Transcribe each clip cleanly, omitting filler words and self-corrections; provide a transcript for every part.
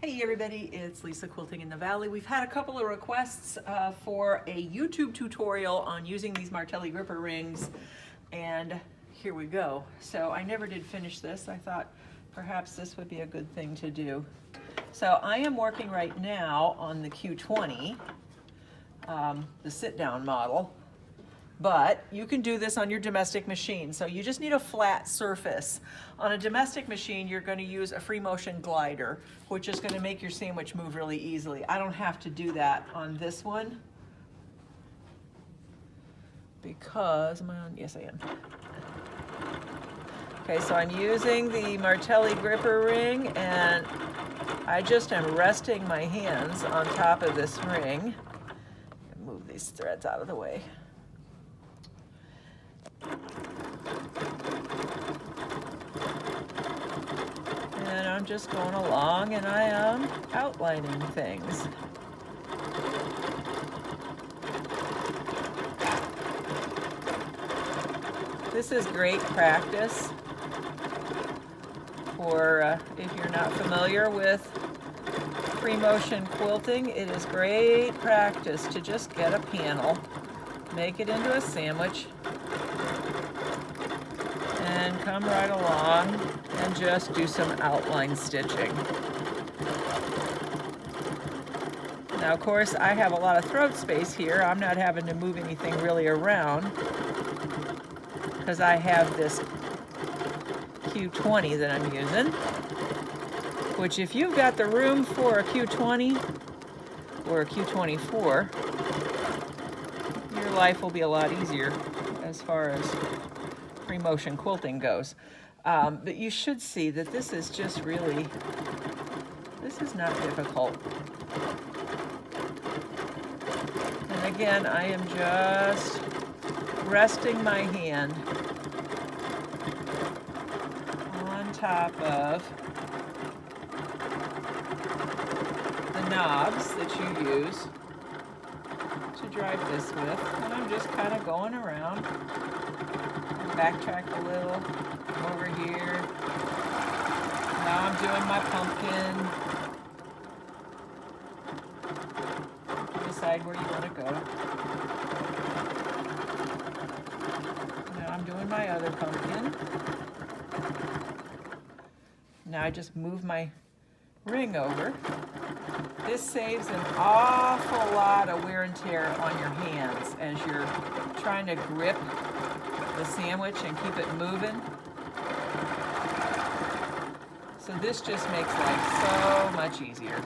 Hey everybody, it's Lisa Quilting in the Valley. We've had a couple of requests for a YouTube tutorial on using these Martelli gripper rings, and here we go. So I never did finish this. I thought perhaps this would be a good thing to do. So I am working right now on the Q20, the sit-down model, but you can do this on your domestic machine. So you just need a flat surface. On a domestic machine, you're going to use a free motion glider, which is going to make your sandwich move really easily. I don't have to do that on this one because, am I on? Yes, I am. Okay, so I'm using the Martelli gripper ring, and I just am resting my hands on top of this ring. Move these threads out of the way. And I'm just going along and I am outlining things. This is great practice for if you're not familiar with free motion quilting. It is great practice to just get a panel, make it into a sandwich, and come right along and just do some outline stitching. Now, of course, I have a lot of throat space here. I'm not having to move anything really around because I have this Q20 that I'm using, which if you've got the room for a Q20 or a Q24, your life will be a lot easier as far as free motion quilting goes. But you should see that this is just really, this is not difficult. And again, I am just resting my hand on top of the knobs that you use to drive this with. And I'm just kind of going around. Backtrack a little over here. Now I'm doing my pumpkin. Decide where you want to go. Now I'm doing my other pumpkin. Now I just move my ring over. This saves an awful lot of wear and tear on your hands as you're trying to grip the sandwich and keep it moving. So this just makes life so much easier.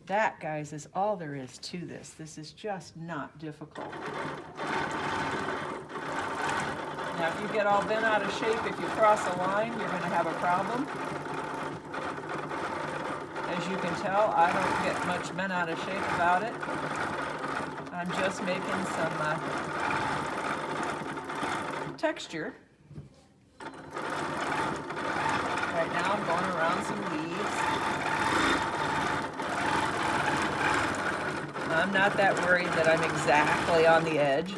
That, guys, is all there is to this. This is just not difficult. Now, if you get all bent out of shape, if you cross a line, you're going to have a problem. As you can tell, I don't get much bent out of shape about it. I'm just making some texture. Right now I'm going around some leaves. I'm not that worried that I'm exactly on the edge.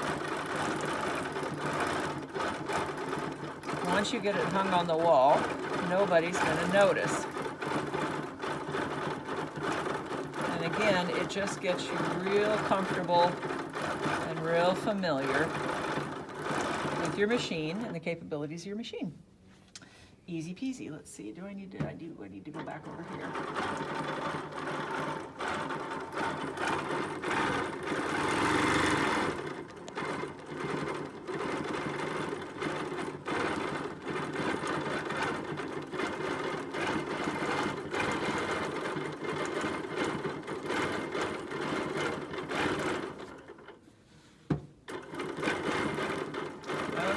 Once you get it hung on the wall, nobody's going to notice. And again, it just gets you real comfortable and real familiar with your machine and the capabilities of your machine. Easy peasy. Let's see. I need to go back over here.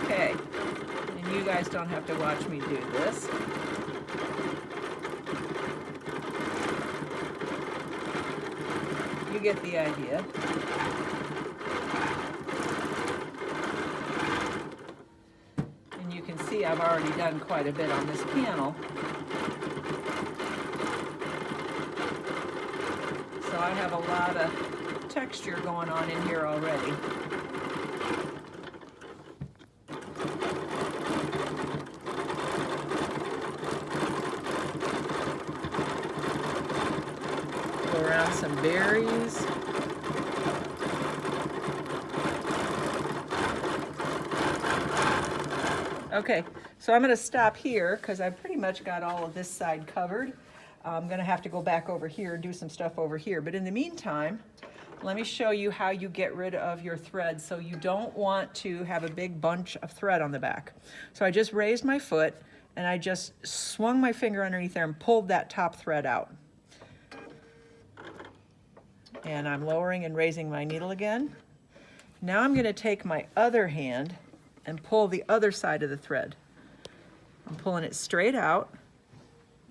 Okay, and you guys don't have to watch me do this. You get the idea. And you can see I've already done quite a bit on this panel. So I have a lot of texture going on in here already. Go around some berries. Okay, so I'm going to stop here because I've pretty much got all of this side covered. I'm going to have to go back over here and do some stuff over here. But in the meantime, let me show you how you get rid of your thread so you don't want to have a big bunch of thread on the back. So I just raised my foot and I just swung my finger underneath there and pulled that top thread out. And I'm lowering and raising my needle again. Now I'm going to take my other hand and pull the other side of the thread. I'm pulling it straight out.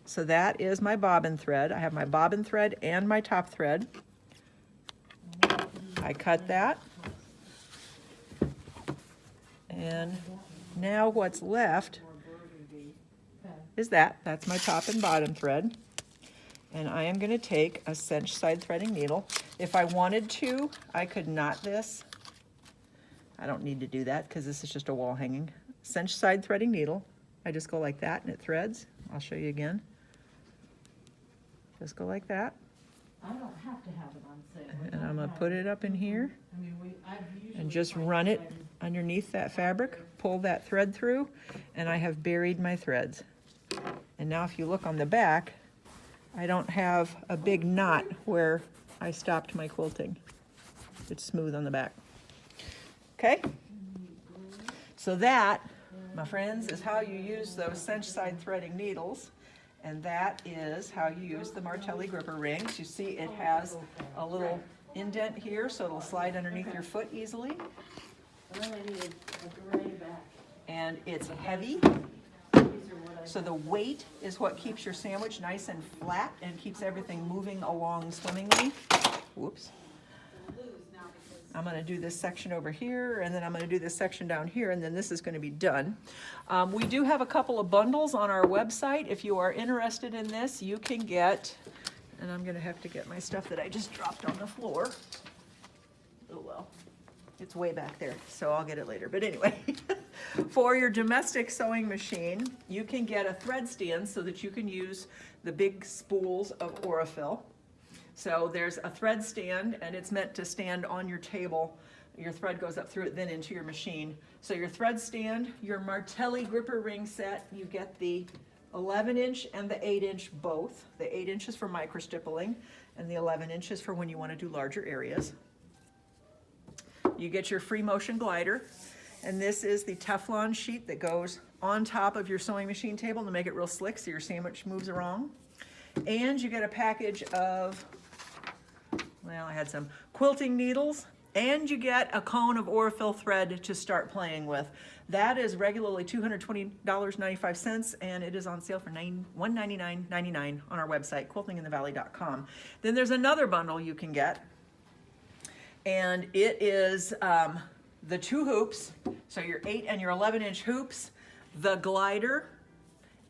So that is my bobbin thread. I have my bobbin thread and my top thread. I cut that. And now what's left is that's my top and bottom thread. And I am going to take a cinch side threading needle. If I wanted to, I could knot this. I don't need to do that because this is just a wall hanging. Cinch side threading needle. I just go like that and it threads. I'll show you again. Just go like that. I don't have to have it on sale. And I'm going to put it up in here and just run it underneath that fabric. Pull that thread through and I have buried my threads. And now if you look on the back, I don't have a big knot where I stopped my quilting. It's smooth on the back. Okay? So that, my friends, is how you use those cinch side threading needles. And that is how you use the Martelli gripper rings. You see it has a little indent here so it'll slide underneath your foot easily. And it's heavy. So the weight is what keeps your sandwich nice and flat and keeps everything moving along swimmingly. Whoops. I'm going to do this section over here, and then I'm going to do this section down here, and then this is going to be done. We do have a couple of bundles on our website. If you are interested in this, you can get, and I'm going to have to get my stuff that I just dropped on the floor. Oh well, it's way back there, so I'll get it later. But anyway, for your domestic sewing machine, you can get a thread stand so that you can use the big spools of Aurifil. So there's a thread stand and it's meant to stand on your table. Your thread goes up through it, then into your machine. So your thread stand, your Martelli gripper ring set, you get the 11-inch and the 8-inch both. The 8 inches for micro stippling and the 11 inches for when you want to do larger areas. You get your free motion glider, and this is the Teflon sheet that goes on top of your sewing machine table to make it real slick so your sandwich moves around. And you get a package of, well, I had some quilting needles, and you get a cone of Aurifil thread to start playing with. That is regularly $220.95, and it is on sale for $199.99 on our website, quiltinginthevalley.com. Then there's another bundle you can get, and it is the 2 hoops, so your 8 and your 11-inch hoops, the glider,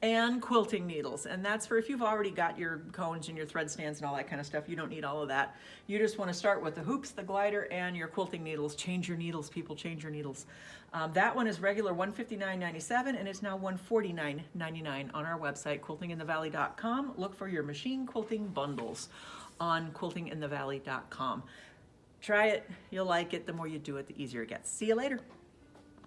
and quilting needles. And that's for if you've already got your cones and your thread stands and all that kind of stuff. You don't need all of that. You just want to start with the hoops, the glider, and your quilting needles. Change your needles, people, change your needles. That one is regular $159.97, and it's now $149.99 on our website, quiltinginthevalley.com. Look for your machine quilting bundles on quiltinginthevalley.com. Try it, you'll like it. The more you do it, the easier it gets. See you later.